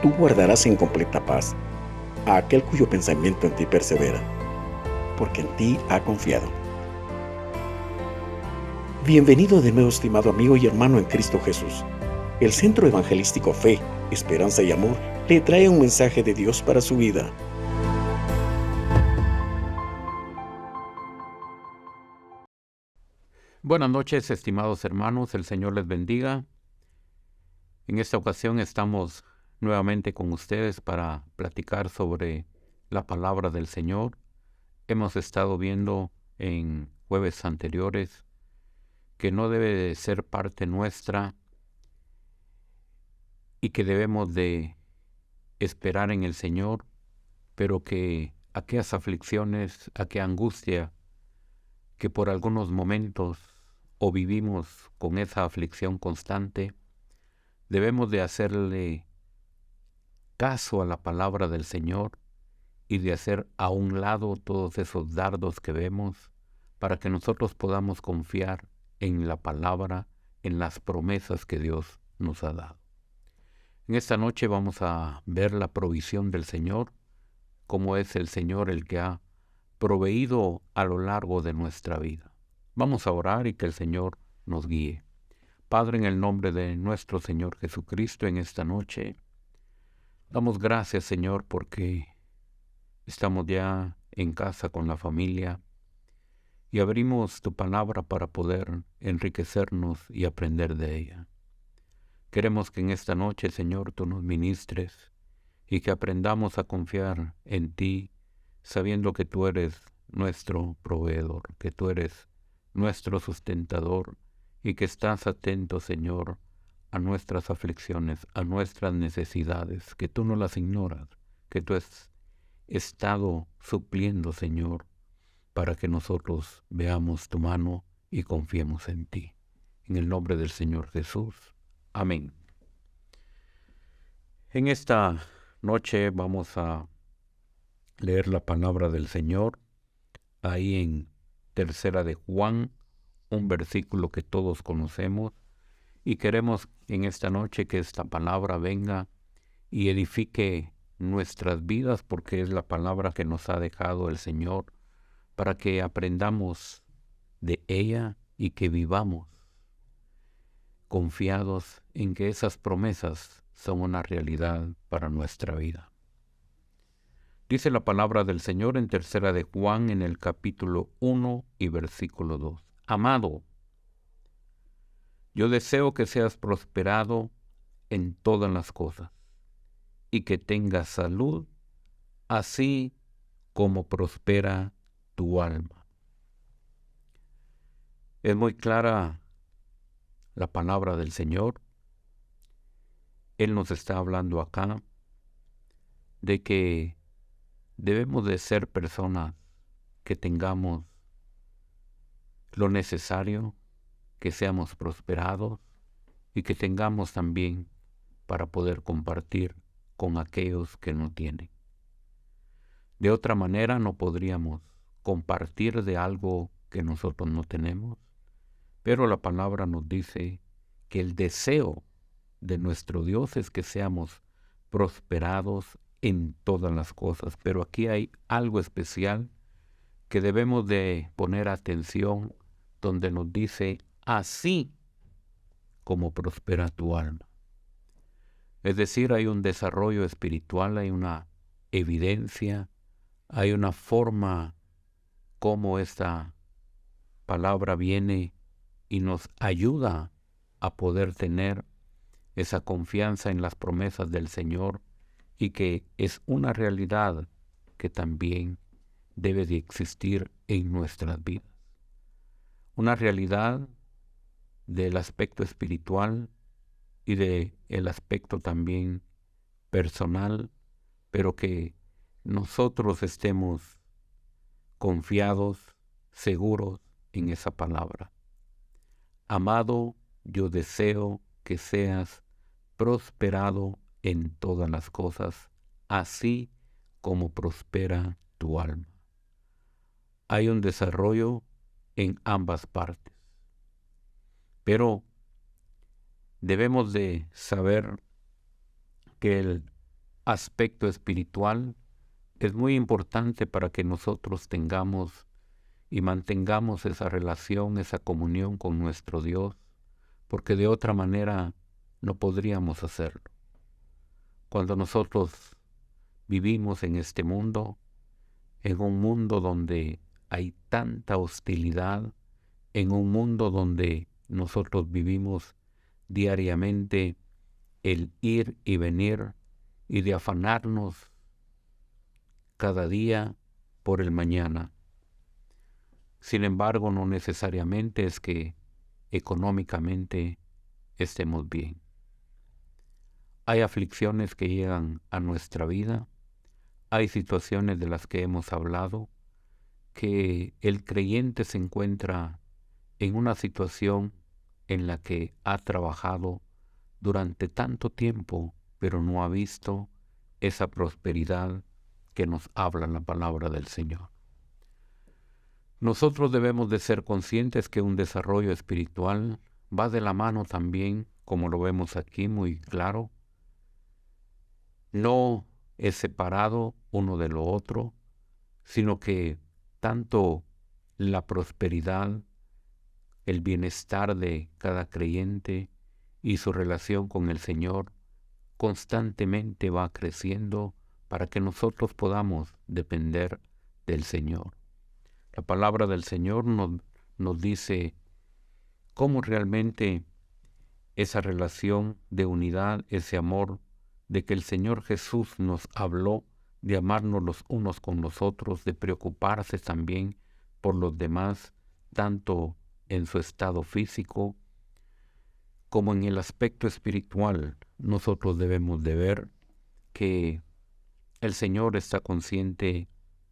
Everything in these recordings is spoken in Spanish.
tú guardarás en completa paz a aquel cuyo pensamiento en ti persevera, porque en ti ha confiado. Bienvenido de nuevo, estimado amigo y hermano en Cristo Jesús. El Centro Evangelístico Fe, Esperanza y Amor le trae un mensaje de Dios para su vida. Buenas noches, estimados hermanos, el Señor les bendiga. En esta ocasión estamos nuevamente con ustedes para platicar sobre la palabra del Señor. Hemos estado viendo en jueves anteriores que no debe de ser parte nuestra y que debemos de esperar en el Señor, pero que aquellas aflicciones, aquella angustia que por algunos momentos o vivimos con esa aflicción constante, debemos de hacerle caso a la palabra del Señor y de hacer a un lado todos esos dardos que vemos para que nosotros podamos confiar en la palabra, en las promesas que Dios nos ha dado. En esta noche vamos a ver la provisión del Señor, cómo es el Señor el que ha proveído a lo largo de nuestra vida. Vamos a orar y que el Señor nos guíe. Padre, en el nombre de nuestro Señor Jesucristo, en esta noche, damos gracias, Señor, porque estamos ya en casa con la familia y abrimos tu palabra para poder enriquecernos y aprender de ella. Queremos que en esta noche, Señor, tú nos ministres y que aprendamos a confiar en ti, sabiendo que tú eres nuestro proveedor, que tú eres nuestro sustentador y que estás atento, Señor, a nuestras aflicciones, a nuestras necesidades, que tú no las ignoras, que tú has estado supliendo, Señor, para que nosotros veamos tu mano y confiemos en ti. En el nombre del Señor Jesús. Amén. En esta noche vamos a leer la palabra del Señor ahí en Tercera de Juan, un versículo que todos conocemos, y queremos en esta noche que esta palabra venga y edifique nuestras vidas, porque es la palabra que nos ha dejado el Señor para que aprendamos de ella y que vivamos confiados en que esas promesas son una realidad para nuestra vida. Dice la palabra del Señor en Tercera de Juan en el capítulo 1 y versículo 2. Amado, yo deseo que seas prosperado en todas las cosas y que tengas salud, así como prospera tu alma. Es muy clara la palabra del Señor. Él nos está hablando acá de que debemos de ser personas que tengamos lo necesario, que seamos prosperados y que tengamos también para poder compartir con aquellos que no tienen. De otra manera no podríamos compartir de algo que nosotros no tenemos, pero la palabra nos dice que el deseo de nuestro Dios es que seamos prosperados en todas las cosas. Pero aquí hay algo especial que debemos de poner atención, donde nos dice, así como prospera tu alma. Es decir, hay un desarrollo espiritual, hay una evidencia, hay una forma como esta palabra viene y nos ayuda a poder tener esa confianza en las promesas del Señor y que es una realidad que también debe de existir en nuestras vidas. Una realidad del aspecto espiritual y del aspecto también personal, pero que nosotros estemos confiados, seguros en esa palabra. Amado, yo deseo que seas prosperado en todas las cosas, así como prospera tu alma. Hay un desarrollo en ambas partes, pero debemos de saber que el aspecto espiritual es muy importante para que nosotros tengamos y mantengamos esa relación, esa comunión con nuestro Dios, porque de otra manera no podríamos hacerlo. Cuando nosotros vivimos en este mundo, en un mundo donde hay tanta hostilidad, en un mundo donde nosotros vivimos diariamente el ir y venir y de afanarnos cada día por el mañana. Sin embargo, no necesariamente es que económicamente estemos bien. Hay aflicciones que llegan a nuestra vida, hay situaciones de las que hemos hablado, que el creyente se encuentra en una situación en la que ha trabajado durante tanto tiempo, pero no ha visto esa prosperidad que nos habla la palabra del Señor. Nosotros debemos de ser conscientes que un desarrollo espiritual va de la mano también, como lo vemos aquí muy claro, no es separado uno de lo otro, sino que tanto la prosperidad, el bienestar de cada creyente y su relación con el Señor constantemente va creciendo para que nosotros podamos depender del Señor. La palabra del Señor nos dice cómo realmente esa relación de unidad, ese amor de que el Señor Jesús nos habló, de amarnos los unos con los otros, de preocuparse también por los demás, tanto en su estado físico como en el aspecto espiritual. Nosotros debemos de ver que el Señor está consciente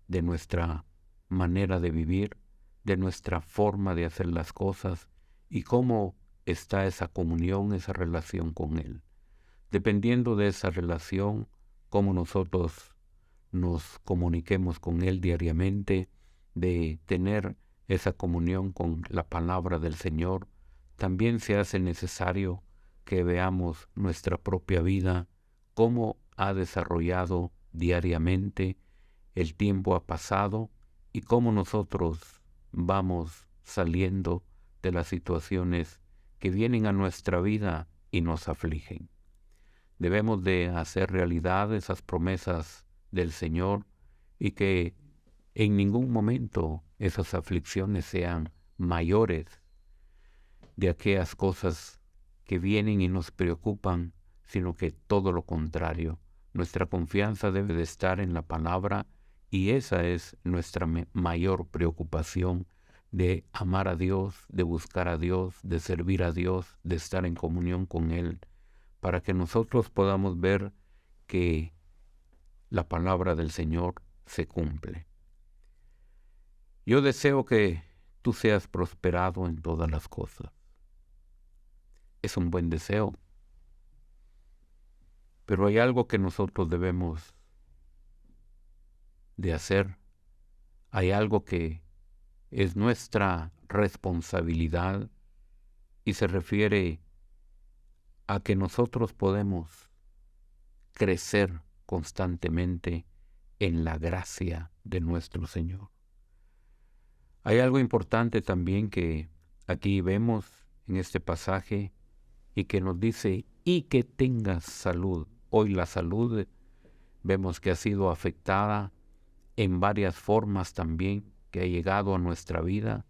de nuestra manera de vivir, de nuestra forma de hacer las cosas y cómo está esa comunión, esa relación con Él. Dependiendo de esa relación, cómo nosotros nos comuniquemos con Él diariamente, de tener esa comunión con la palabra del Señor, también se hace necesario que veamos nuestra propia vida, cómo ha desarrollado diariamente, el tiempo ha pasado y cómo nosotros vamos saliendo de las situaciones que vienen a nuestra vida y nos afligen. Debemos de hacer realidad esas promesas del Señor y que en ningún momento esas aflicciones sean mayores de aquellas cosas que vienen y nos preocupan, sino que todo lo contrario. Nuestra confianza debe de estar en la palabra y esa es nuestra mayor preocupación, de amar a Dios, de buscar a Dios, de servir a Dios, de estar en comunión con Él, para que nosotros podamos ver que la palabra del Señor se cumple. Yo deseo que tú seas prosperado en todas las cosas. Es un buen deseo. Pero hay algo que nosotros debemos de hacer. Hay algo que es nuestra responsabilidad y se refiere a que nosotros podemos crecer constantemente en la gracia de nuestro Señor. Hay algo importante también que aquí vemos en este pasaje y que nos dice, y que tengas salud. Hoy la salud vemos que ha sido afectada en varias formas también, que ha llegado a nuestra vida.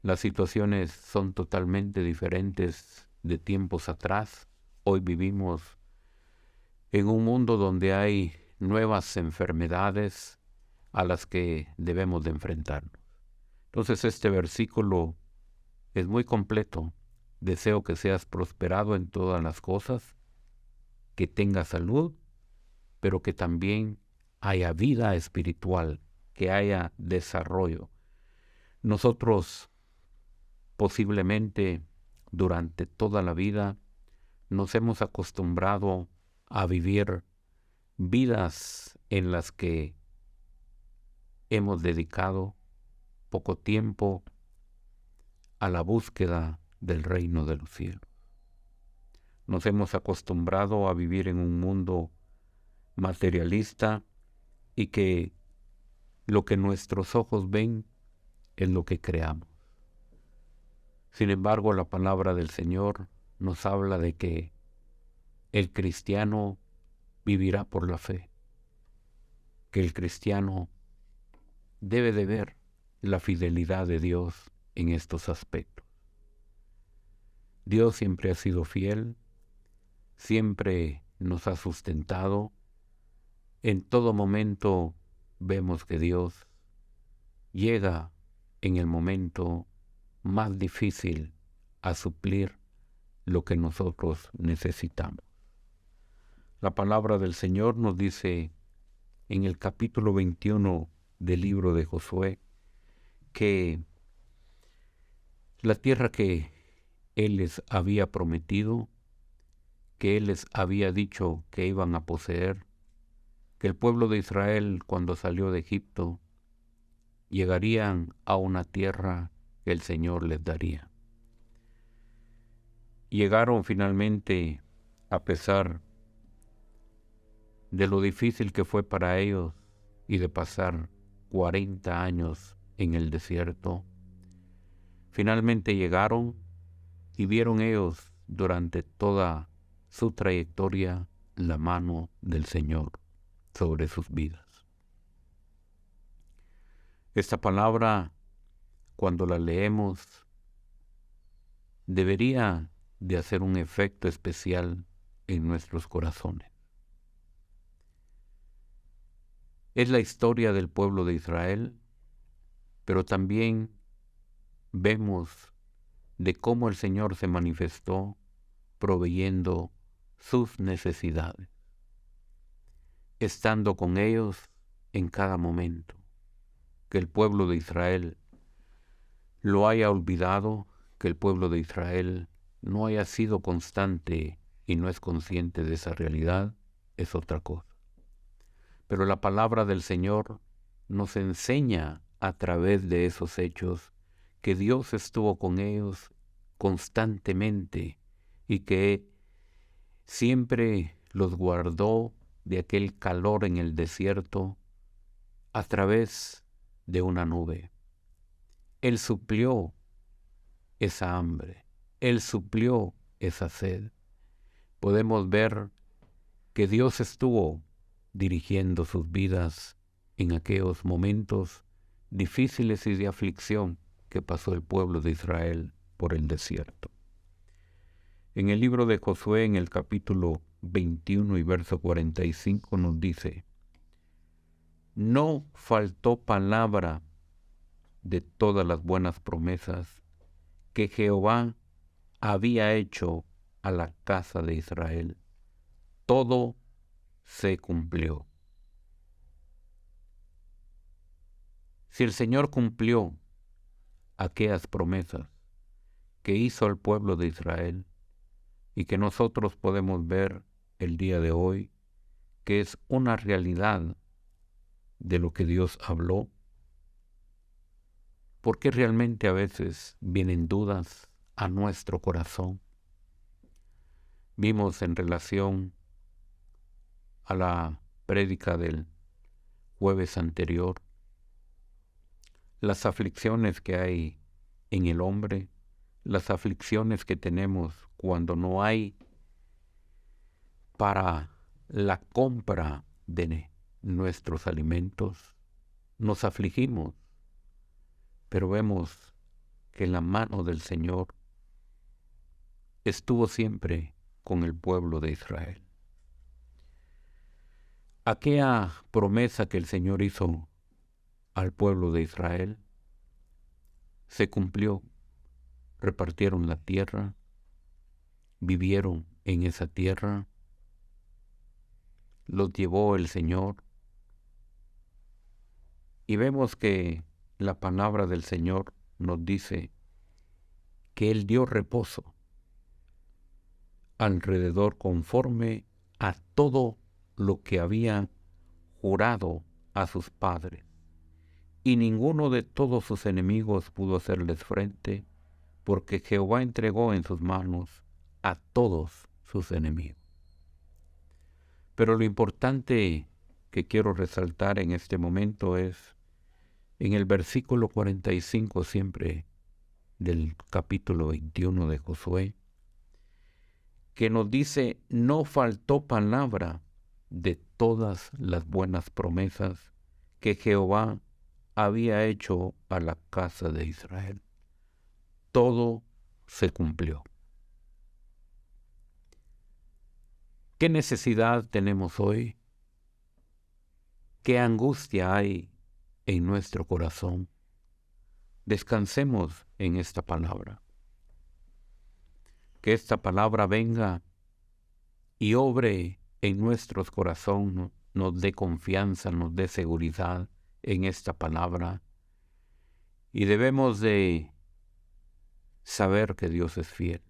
Las situaciones son totalmente diferentes de tiempos atrás. Hoy vivimos en un mundo donde hay nuevas enfermedades a las que debemos de enfrentarnos. Entonces este versículo es muy completo. Deseo que seas prosperado en todas las cosas, que tengas salud, pero que también haya vida espiritual, que haya desarrollo. Nosotros posiblemente durante toda la vida nos hemos acostumbrado a vivir vidas en las que hemos dedicado poco tiempo a la búsqueda del reino de los cielos. Nos hemos acostumbrado a vivir en un mundo materialista y que lo que nuestros ojos ven es lo que creamos. Sin embargo, la palabra del Señor nos habla de que el cristiano vivirá por la fe, que el cristiano debe de ver la fidelidad de Dios en estos aspectos. Dios siempre ha sido fiel, siempre nos ha sustentado. En todo momento vemos que Dios llega en el momento más difícil a suplir lo que nosotros necesitamos. La palabra del Señor nos dice en el capítulo 21 del libro de Josué que la tierra que Él les había prometido, que Él les había dicho que iban a poseer, que el pueblo de Israel cuando salió de Egipto llegarían a una tierra que el Señor les daría. Llegaron finalmente, a pesar de lo difícil que fue para ellos y de pasar 40 años en el desierto. Finalmente llegaron y vieron ellos durante toda su trayectoria la mano del Señor sobre sus vidas. Esta palabra, cuando la leemos, debería de hacer un efecto especial en nuestros corazones. Es la historia del pueblo de Israel, pero también vemos de cómo el Señor se manifestó proveyendo sus necesidades, estando con ellos en cada momento. Que el pueblo de Israel lo haya olvidado, que el pueblo de Israel no haya sido constante y no es consciente de esa realidad, es otra cosa. Pero la palabra del Señor nos enseña a través de esos hechos que Dios estuvo con ellos constantemente y que siempre los guardó de aquel calor en el desierto a través de una nube. Él suplió esa hambre, Él suplió esa sed. Podemos ver que Dios estuvo dirigiendo sus vidas en aquellos momentos difíciles y de aflicción que pasó el pueblo de Israel por el desierto. En el libro de Josué, en el capítulo 21 y verso 45 nos dice: no faltó palabra de todas las buenas promesas que Jehová había hecho a la casa de Israel. Todo se cumplió. Si el Señor cumplió aquellas promesas que hizo al pueblo de Israel y que nosotros podemos ver el día de hoy, que es una realidad de lo que Dios habló, ¿por qué realmente a veces vienen dudas a nuestro corazón? Vimos en relación a la prédica del jueves anterior las aflicciones que hay en el hombre, las aflicciones que tenemos cuando no hay para la compra de nuestros alimentos. Nos afligimos, pero vemos que la mano del Señor estuvo siempre con el pueblo de Israel. Aquella promesa que el Señor hizo al pueblo de Israel se cumplió. Repartieron la tierra, vivieron en esa tierra, los llevó el Señor, y vemos que la palabra del Señor nos dice que Él dio reposo alrededor conforme a todo lo que había jurado a sus padres, y ninguno de todos sus enemigos pudo hacerles frente, porque Jehová entregó en sus manos a todos sus enemigos. Pero lo importante que quiero resaltar en este momento es en el versículo 45 siempre del capítulo 21 de Josué, que nos dice: no faltó palabra de todas las buenas promesas que Jehová había hecho a la casa de Israel. Todo se cumplió. ¿Qué necesidad tenemos hoy? ¿Qué angustia hay en nuestro corazón? Descansemos en esta palabra. Que esta palabra venga y obre en nuestros corazones, nos dé confianza, nos dé seguridad en esta palabra. Y debemos de saber que Dios es fiel.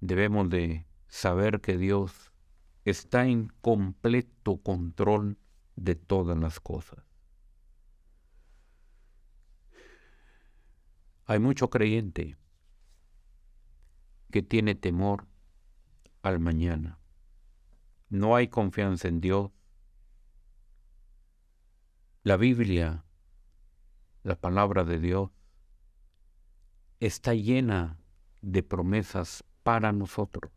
Debemos de saber que Dios está en completo control de todas las cosas. Hay mucho creyente que tiene temor al mañana. No hay confianza en Dios. La Biblia, la palabra de Dios, está llena de promesas para nosotros.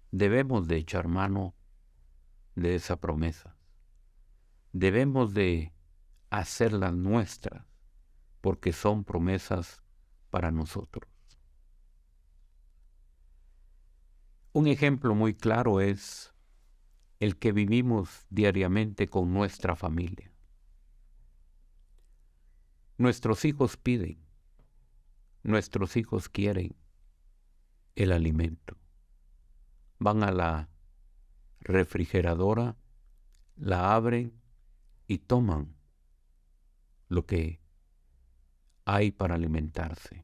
Debemos de echar mano de esa promesa. Debemos de hacerlas nuestras, porque son promesas para nosotros. Un ejemplo muy claro es el que vivimos diariamente con nuestra familia. Nuestros hijos piden, nuestros hijos quieren el alimento. Van a la refrigeradora, la abren y toman lo que hay para alimentarse.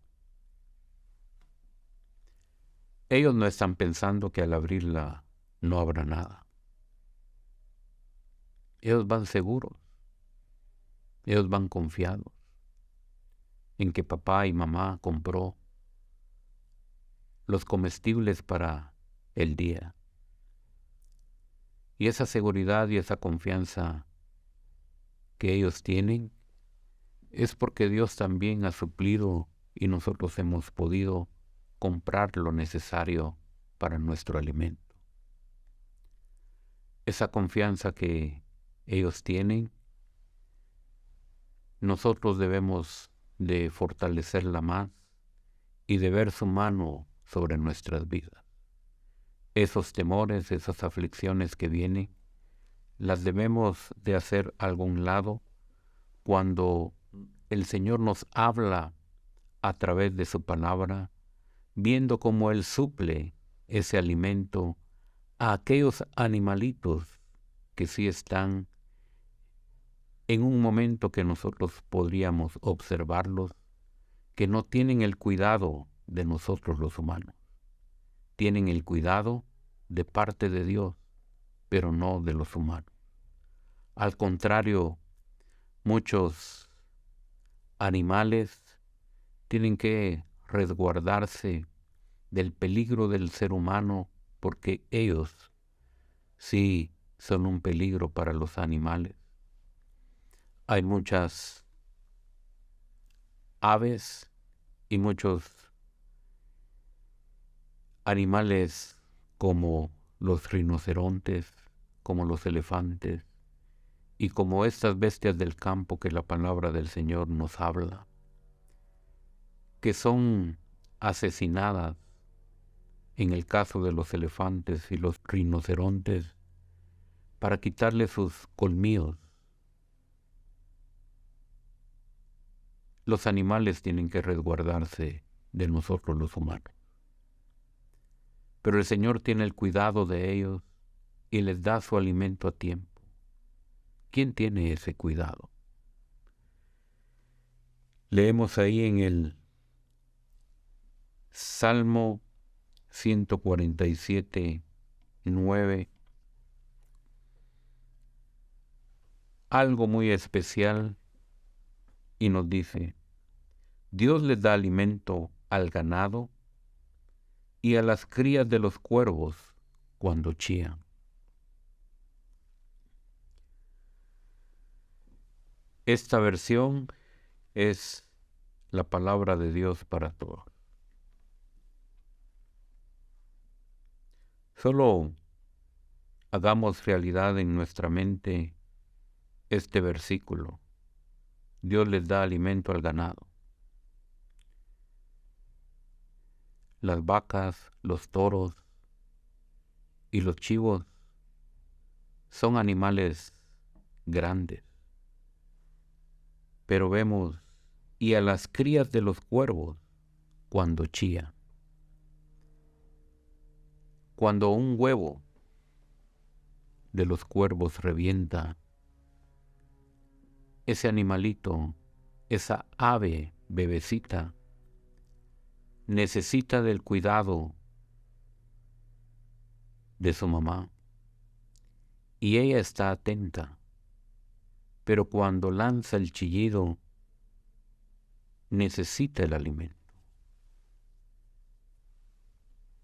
Ellos no están pensando que al abrirla no habrá nada. Ellos van seguros, ellos van confiados en que papá y mamá compró los comestibles para el día. Y esa seguridad y esa confianza que ellos tienen es porque Dios también ha suplido y nosotros hemos podido comprar lo necesario para nuestro alimento. Esa confianza que ellos tienen, nosotros debemos de fortalecerla más y de ver su mano sobre nuestras vidas. Esos temores, esas aflicciones que vienen, las debemos de hacer a algún lado cuando el Señor nos habla a través de su palabra, viendo cómo Él suple ese alimento a aquellos animalitos que sí están en un momento que nosotros podríamos observarlos, que no tienen el cuidado de nosotros los humanos. Tienen el cuidado de parte de Dios, pero no de los humanos. Al contrario, muchos animales tienen que resguardarse del peligro del ser humano porque ellos sí son un peligro para los animales. Hay muchas aves y muchos animales como los rinocerontes, como los elefantes y como estas bestias del campo que la palabra del Señor nos habla, que son asesinadas en el caso de los elefantes y los rinocerontes para quitarle sus colmillos. Los animales tienen que resguardarse de nosotros los humanos. Pero el Señor tiene el cuidado de ellos y les da su alimento a tiempo. ¿Quién tiene ese cuidado? Leemos ahí en el Salmo 147, 9, algo muy especial y nos dice: Dios les da alimento al ganado y a las crías de los cuervos cuando chía. Esta versión es la palabra de Dios para todos. Solo hagamos realidad en nuestra mente este versículo. Dios les da alimento al ganado. Las vacas, los toros y los chivos son animales grandes. Pero vemos, y a las crías de los cuervos cuando chía. Cuando un huevo de los cuervos revienta, ese animalito, esa ave bebecita, necesita del cuidado de su mamá. Y ella está atenta, pero cuando lanza el chillido, necesita el alimento.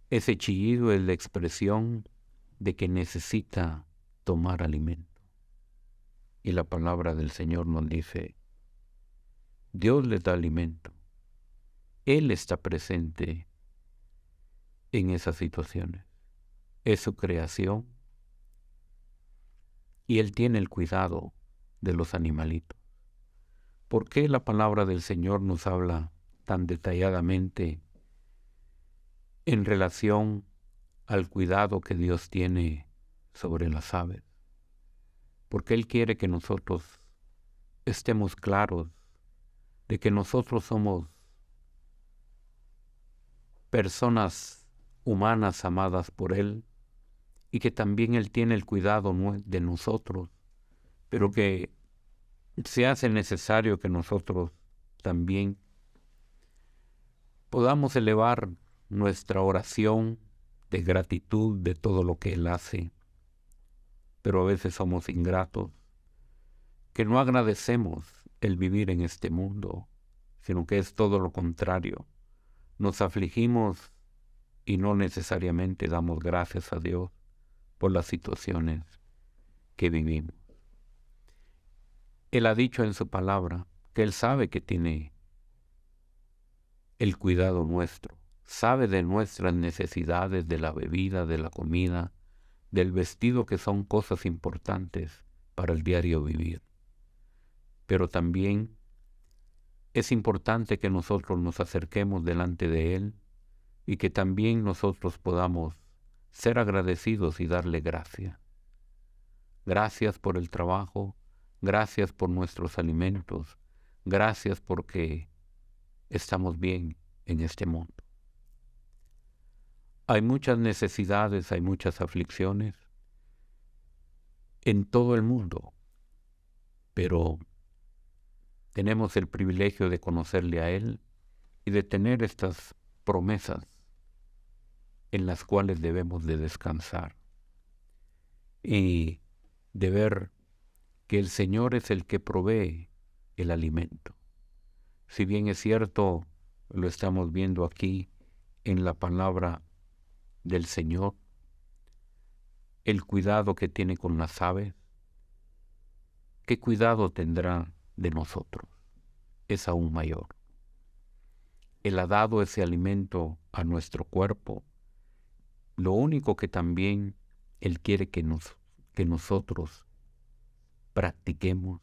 Ese chillido es la expresión de que necesita tomar alimento. Y la palabra del Señor nos dice, Dios les da alimento. Él está presente en esas situaciones. Es su creación y Él tiene el cuidado de los animalitos. ¿Por qué la palabra del Señor nos habla tan detalladamente en relación al cuidado que Dios tiene sobre las aves? Porque Él quiere que nosotros estemos claros de que nosotros somos personas humanas amadas por Él y que también Él tiene el cuidado de nosotros, pero que se hace necesario que nosotros también podamos elevar nuestra oración de gratitud de todo lo que Él hace. Pero a veces somos ingratos, que no agradecemos el vivir en este mundo, sino que es todo lo contrario. Nos afligimos y no necesariamente damos gracias a Dios por las situaciones que vivimos. Él ha dicho en su palabra que Él sabe que tiene el cuidado nuestro, sabe de nuestras necesidades, de la bebida, de la comida, del vestido, que son cosas importantes para el diario vivir. Pero también es importante que nosotros nos acerquemos delante de Él y que también nosotros podamos ser agradecidos y darle gracias. Gracias por el trabajo, gracias por nuestros alimentos, gracias porque estamos bien en este mundo. Hay muchas necesidades, hay muchas aflicciones en todo el mundo, pero tenemos el privilegio de conocerle a Él y de tener estas promesas en las cuales debemos de descansar y de ver que el Señor es el que provee el alimento. Si bien es cierto, lo estamos viendo aquí en la palabra del Señor, el cuidado que tiene con las aves, ¿qué cuidado tendrá de nosotros? Es aún mayor. Él ha dado ese alimento a nuestro cuerpo. Lo único que también Él quiere que nosotros practiquemos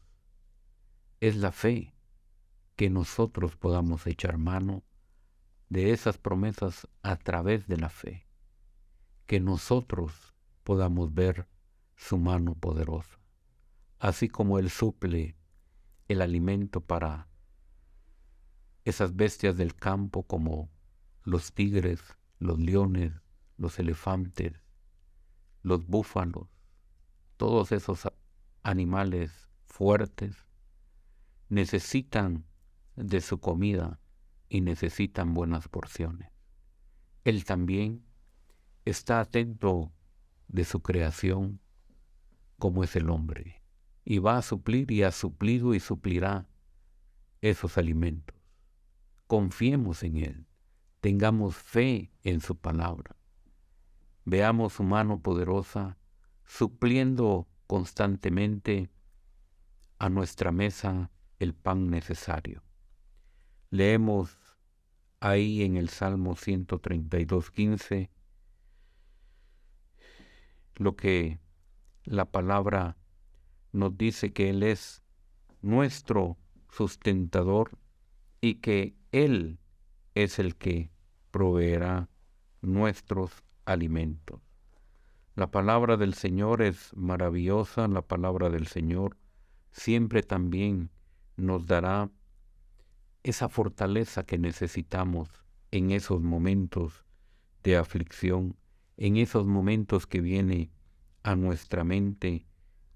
es la fe, que nosotros podamos echar mano de esas promesas a través de la fe, que nosotros podamos ver su mano poderosa, así como Él suple el alimento para esas bestias del campo como los tigres, los leones, los elefantes, los búfalos, todos esos animales fuertes necesitan de su comida y necesitan buenas porciones. Él también está atento de su creación como es el hombre, y va a suplir y ha suplido y suplirá esos alimentos. Confiemos en Él, tengamos fe en su palabra. veamos su mano poderosa supliendo constantemente a nuestra mesa el pan necesario. Leemos ahí en el Salmo 132:15 lo que la palabra nos dice, que Él es nuestro sustentador y que Él es el que proveerá nuestros alimentos. La palabra del Señor es maravillosa, la palabra del Señor siempre también nos dará esa fortaleza que necesitamos en esos momentos de aflicción, en esos momentos que viene a nuestra mente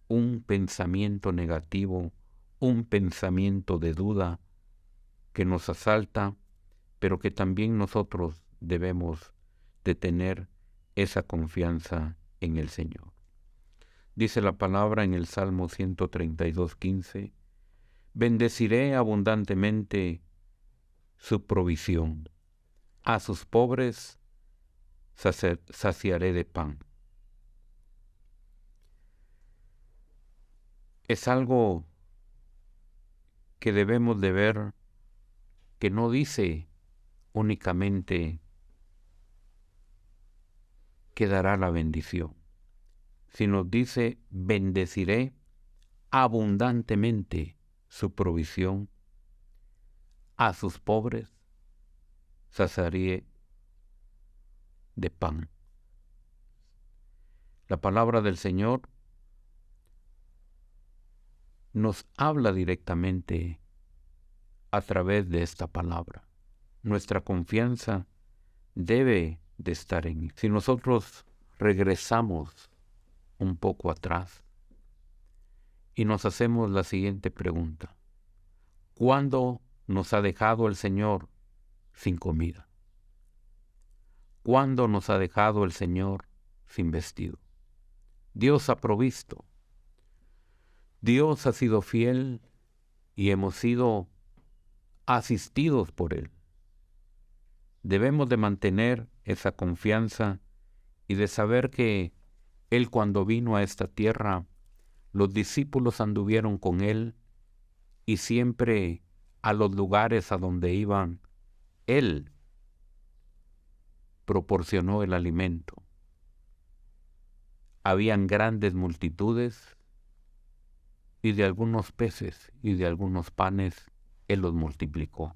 un pensamiento negativo, un pensamiento de duda que nos asalta, pero que también nosotros debemos de tener esa confianza en el Señor. Dice la palabra en el Salmo 132:15, bendeciré abundantemente su provisión, a sus pobres saciaré de pan. Es algo que debemos de ver, que no dice únicamente que dará la bendición, sino dice bendeciré abundantemente su provisión, a sus pobres saciaré de pan. La palabra del Señor nos habla directamente a través de esta palabra. Nuestra confianza debe de estar en Él. Si nosotros regresamos un poco atrás y nos hacemos la siguiente pregunta: ¿cuándo nos ha dejado el Señor sin comida? ¿Cuándo nos ha dejado el Señor sin vestido? Dios ha provisto. Dios ha sido fiel y hemos sido asistidos por Él. Debemos de mantener esa confianza y de saber que Él, cuando vino a esta tierra, los discípulos anduvieron con Él y siempre a los lugares a donde iban, Él proporcionó el alimento. Habían grandes multitudes y de algunos peces y de algunos panes Él los multiplicó.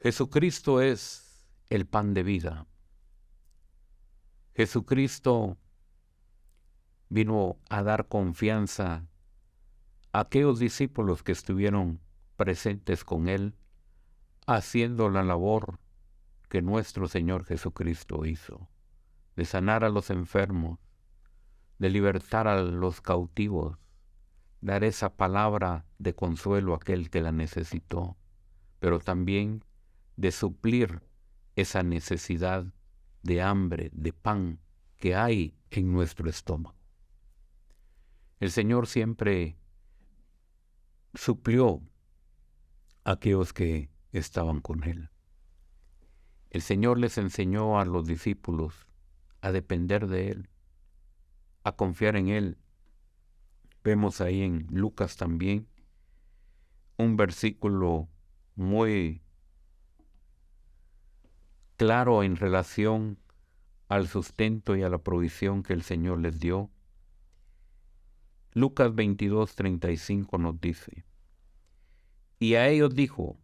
Jesucristo es el pan de vida. Jesucristo vino a dar confianza a aquellos discípulos que estuvieron presentes con Él, haciendo la labor que nuestro Señor Jesucristo hizo, de sanar a los enfermos, de libertar a los cautivos, dar esa palabra de consuelo a aquel que la necesitó, pero también de suplir esa necesidad de hambre, de pan que hay en nuestro estómago. El Señor siempre suplió a aquellos que estaban con Él. El Señor les enseñó a los discípulos a depender de Él, a confiar en Él. Vemos ahí en Lucas también un versículo muy claro en relación al sustento y a la provisión que el Señor les dio. Lucas 22:35 nos dice: y a ellos dijo,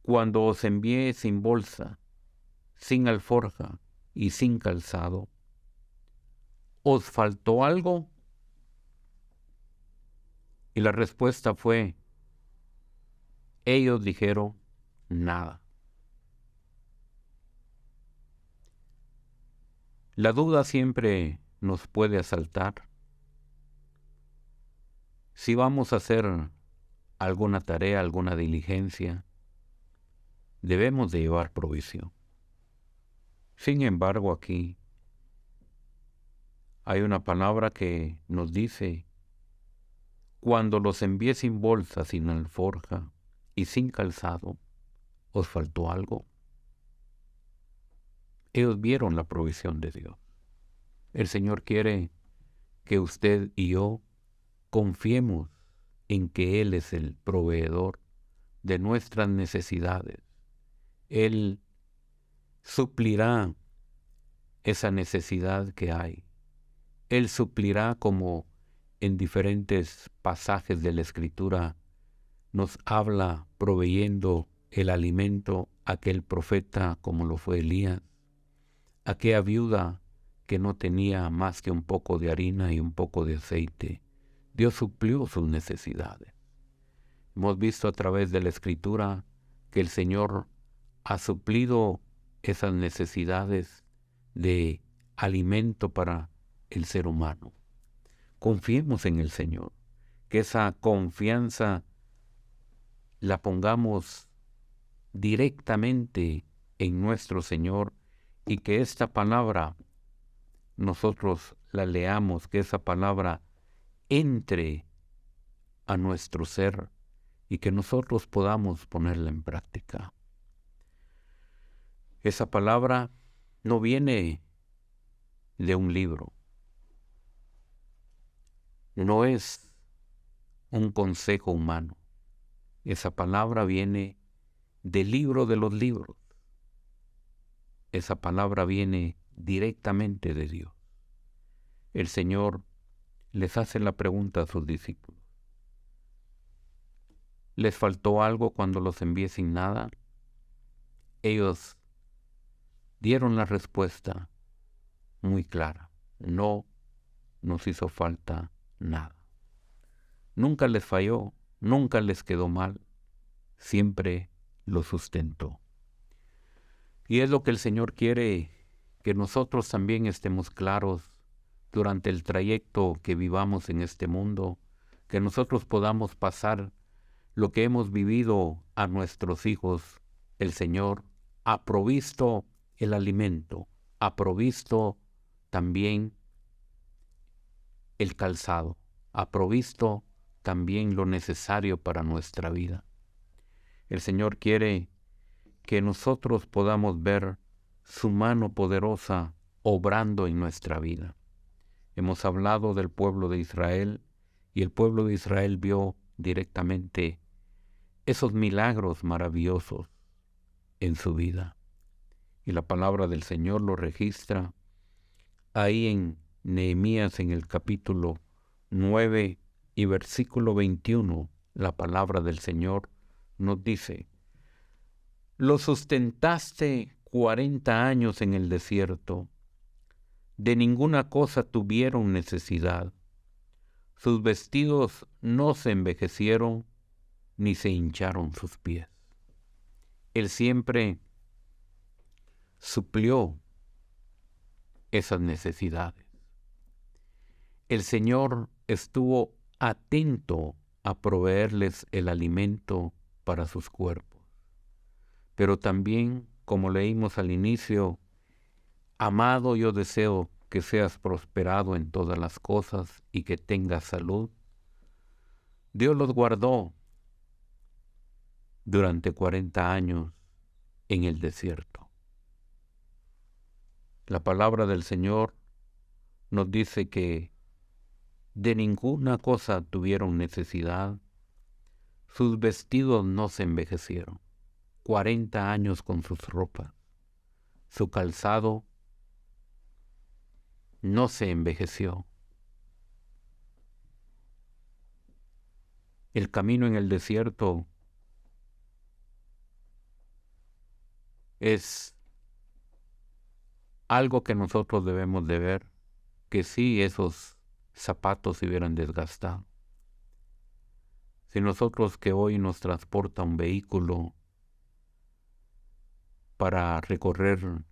cuando os envié sin bolsa, sin alforja y sin calzado, ¿os faltó algo? Y la respuesta fue, ellos dijeron, nada. La duda siempre nos puede asaltar. Si vamos a hacer alguna tarea, alguna diligencia, debemos de llevar provisión. Sin embargo, aquí hay una palabra que nos dice, cuando los envié sin bolsa, sin alforja y sin calzado, ¿os faltó algo? ellos vieron la provisión de Dios. El Señor quiere que usted y yo confiemos en que Él es el proveedor de nuestras necesidades. Él suplirá esa necesidad que hay. Él suplirá, como en diferentes pasajes de la Escritura nos habla, proveyendo el alimento a aquel profeta como lo fue Elías, aquella viuda que no tenía más que un poco de harina y un poco de aceite. Dios suplió sus necesidades. Hemos visto a través de la Escritura que el Señor ha suplido esas necesidades de alimento para el ser humano. Confiemos en el Señor, que esa confianza la pongamos directamente en nuestro Señor y que esta palabra nosotros la leamos, que esa palabra entre a nuestro ser y que nosotros podamos ponerla en práctica. Esa palabra no viene de un libro, no es un consejo humano. Esa palabra viene del libro de los libros. Esa palabra viene directamente de Dios. El Señor les hace la pregunta a sus discípulos. ¿Les faltó algo cuando los envié sin nada? Ellos dieron la respuesta muy clara. No nos hizo falta nada. Nunca les falló, nunca les quedó mal, siempre lo sustentó. Y es lo que el Señor quiere, que nosotros también estemos claros durante el trayecto que vivamos en este mundo, que nosotros podamos pasar lo que hemos vivido a nuestros hijos. El Señor ha provisto el alimento, ha provisto también el calzado, ha provisto también lo necesario para nuestra vida. El Señor quiere que nosotros podamos ver su mano poderosa obrando en nuestra vida. Hemos hablado del pueblo de Israel y el pueblo de Israel vio directamente esos milagros maravillosos en su vida. Y la palabra del Señor lo registra ahí en Nehemías, en el capítulo 9 y versículo 21. La palabra del Señor nos dice: lo sustentaste 40 años en el desierto, de ninguna cosa tuvieron necesidad. Sus vestidos no se envejecieron, ni se hincharon sus pies. Él siempre suplió esas necesidades. El Señor estuvo atento a proveerles el alimento para sus cuerpos. Pero también, como leímos al inicio, amado, yo deseo que seas prosperado en todas las cosas y que tengas salud. Dios los guardó durante 40 años en el desierto. La palabra del Señor nos dice que de ninguna cosa tuvieron necesidad, sus vestidos no se envejecieron. 40 años con sus ropas, su calzado no se envejeció. El camino en el desierto es algo que nosotros debemos de ver, que si esos zapatos se hubieran desgastado. Si nosotros, que hoy nos transporta un vehículo para recorrer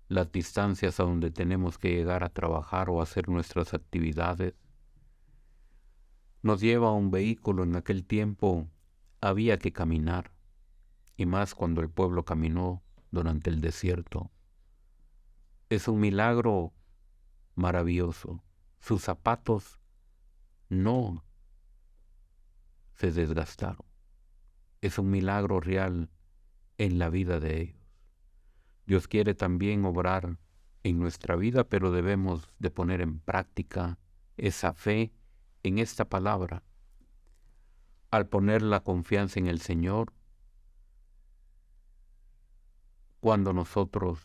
las distancias a donde tenemos que llegar a trabajar o hacer nuestras actividades, nos lleva a un vehículo. En aquel tiempo había que caminar, y más cuando el pueblo caminó durante el desierto. Es un milagro maravilloso. Sus zapatos no se desgastaron. Es un milagro real en la vida de ellos. Dios quiere también obrar en nuestra vida, pero debemos de poner en práctica esa fe en esta palabra. Al poner la confianza en el Señor, cuando nosotros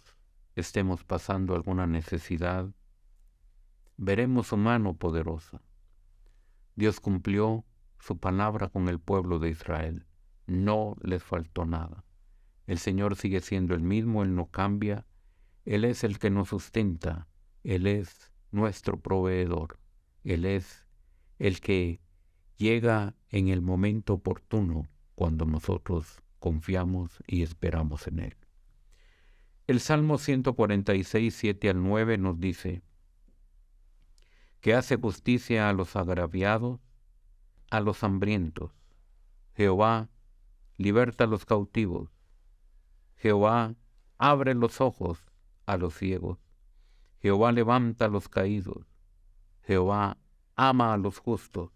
estemos pasando alguna necesidad, veremos su mano poderosa. Dios cumplió su palabra con el pueblo de Israel. No les faltó nada. El Señor sigue siendo el mismo, Él no cambia. Él es el que nos sustenta. Él es nuestro proveedor. Él es el que llega en el momento oportuno cuando nosotros confiamos y esperamos en Él. El Salmo 146, 7 al 9 nos dice que hace justicia a los agraviados, a los hambrientos. Jehová liberta a los cautivos. Jehová abre los ojos a los ciegos. Jehová levanta a los caídos. Jehová ama a los justos.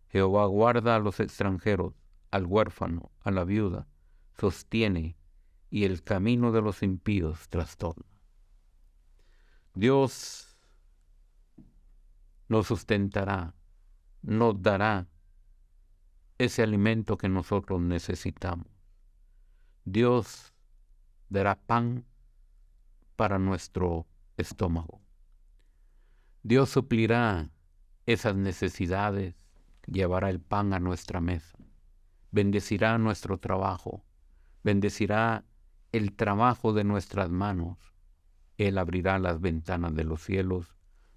Jehová guarda a los extranjeros, al huérfano, a la viuda, sostiene, y el camino de los impíos trastorna. Dios nos sustentará, nos dará ese alimento que nosotros necesitamos. Dios dará pan para nuestro estómago. Dios suplirá esas necesidades, llevará el pan a nuestra mesa, bendecirá nuestro trabajo, bendecirá el trabajo de nuestras manos. Él abrirá las ventanas de los cielos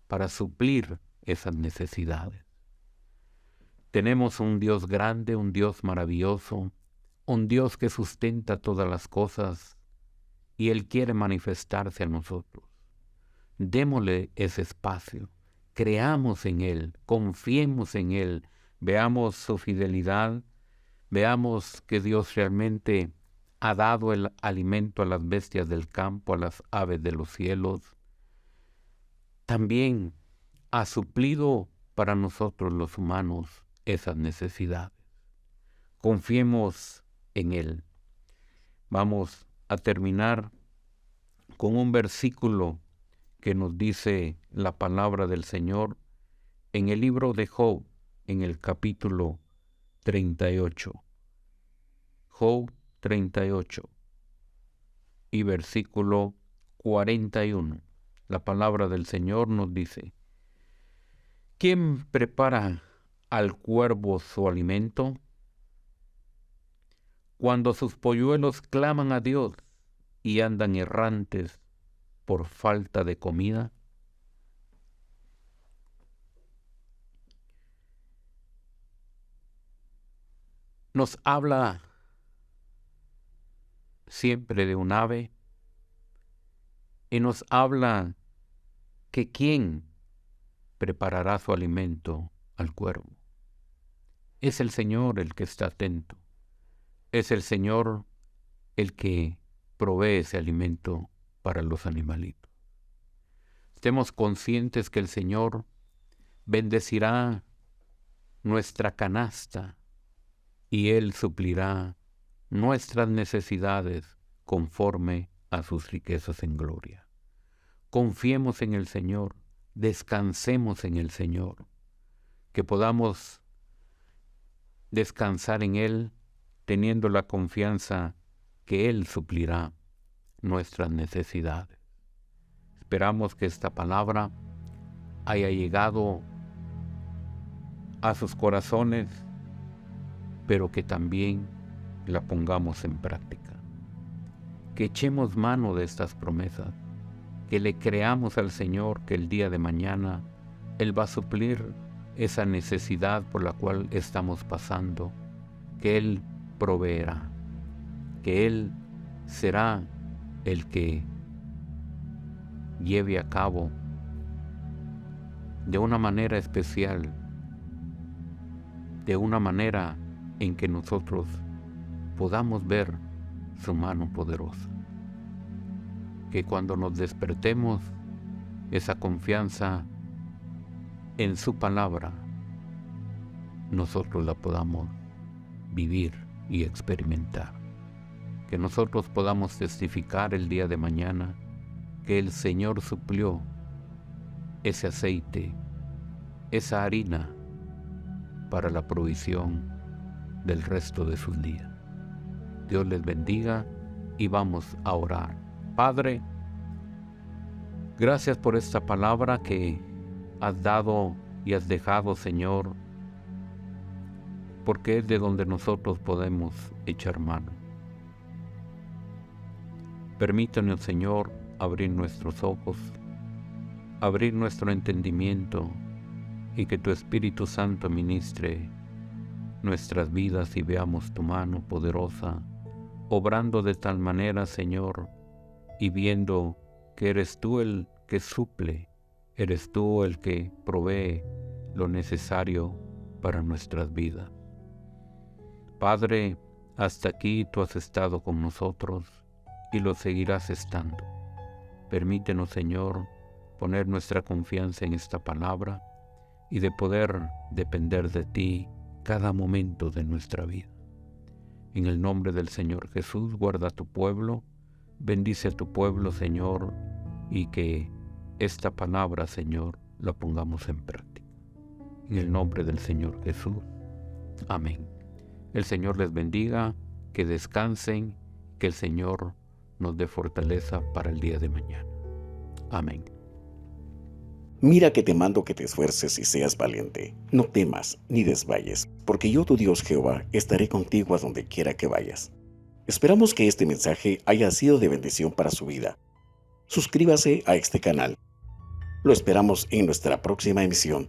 para suplir esas necesidades. Tenemos un Dios grande, un Dios maravilloso, un Dios que sustenta todas las cosas y Él quiere manifestarse a nosotros. Démosle ese espacio, creamos en Él, confiemos en Él, veamos su fidelidad, veamos que Dios realmente ha dado el alimento a las bestias del campo, a las aves de los cielos. También ha suplido para nosotros los humanos esas necesidades. Confiemos en Él. Vamos a terminar con un versículo que nos dice la palabra del Señor en el libro de Job, en el capítulo 38. Job 38 y versículo 41. La palabra del Señor nos dice: ¿quién prepara al cuervo su alimento? Cuando sus polluelos claman a Dios y andan errantes por falta de comida. Nos habla siempre de un ave y nos habla que quién preparará su alimento al cuervo. Es el Señor el que está atento. Es el Señor el que provee ese alimento para los animalitos. Estemos conscientes que el Señor bendecirá nuestra canasta y Él suplirá nuestras necesidades conforme a sus riquezas en gloria. Confiemos en el Señor, descansemos en el Señor, que podamos descansar en Él teniendo la confianza que Él suplirá nuestras necesidades. Esperamos que esta palabra haya llegado a sus corazones, pero que también la pongamos en práctica. Que echemos mano de estas promesas, que le creamos al Señor que el día de mañana Él va a suplir esa necesidad por la cual estamos pasando, que Él proveerá, que Él será el que lleve a cabo de una manera especial, de una manera en que nosotros podamos ver su mano poderosa. Que cuando nos despertemos, esa confianza en su palabra, nosotros la podamos vivir y experimentar. que nosotros podamos testificar el día de mañana que el Señor suplió ese aceite, esa harina para la provisión del resto de sus días. Dios les bendiga y vamos a orar. Padre, gracias por esta palabra que has dado y has dejado, Señor, porque es de donde nosotros podemos echar mano. Permítanos, Señor, abrir nuestros ojos, abrir nuestro entendimiento y que tu Espíritu Santo ministre nuestras vidas y veamos tu mano poderosa, obrando de tal manera, Señor, y viendo que eres tú el que suple, eres tú el que provee lo necesario para nuestras vidas. Padre, hasta aquí tú has estado con nosotros y lo seguirás estando. Permítenos, Señor, poner nuestra confianza en esta palabra y de poder depender de ti cada momento de nuestra vida. En el nombre del Señor Jesús, guarda a tu pueblo, bendice a tu pueblo, Señor, y que esta palabra, Señor, la pongamos en práctica. En el nombre del Señor Jesús. Amén. El Señor les bendiga, que descansen, que el Señor nos dé fortaleza para el día de mañana. Amén. Mira que te mando que te esfuerces y seas valiente. No temas ni desmayes, porque yo, tu Dios Jehová, estaré contigo a donde quiera que vayas. Esperamos que este mensaje haya sido de bendición para su vida. Suscríbase a este canal. Lo esperamos en nuestra próxima emisión.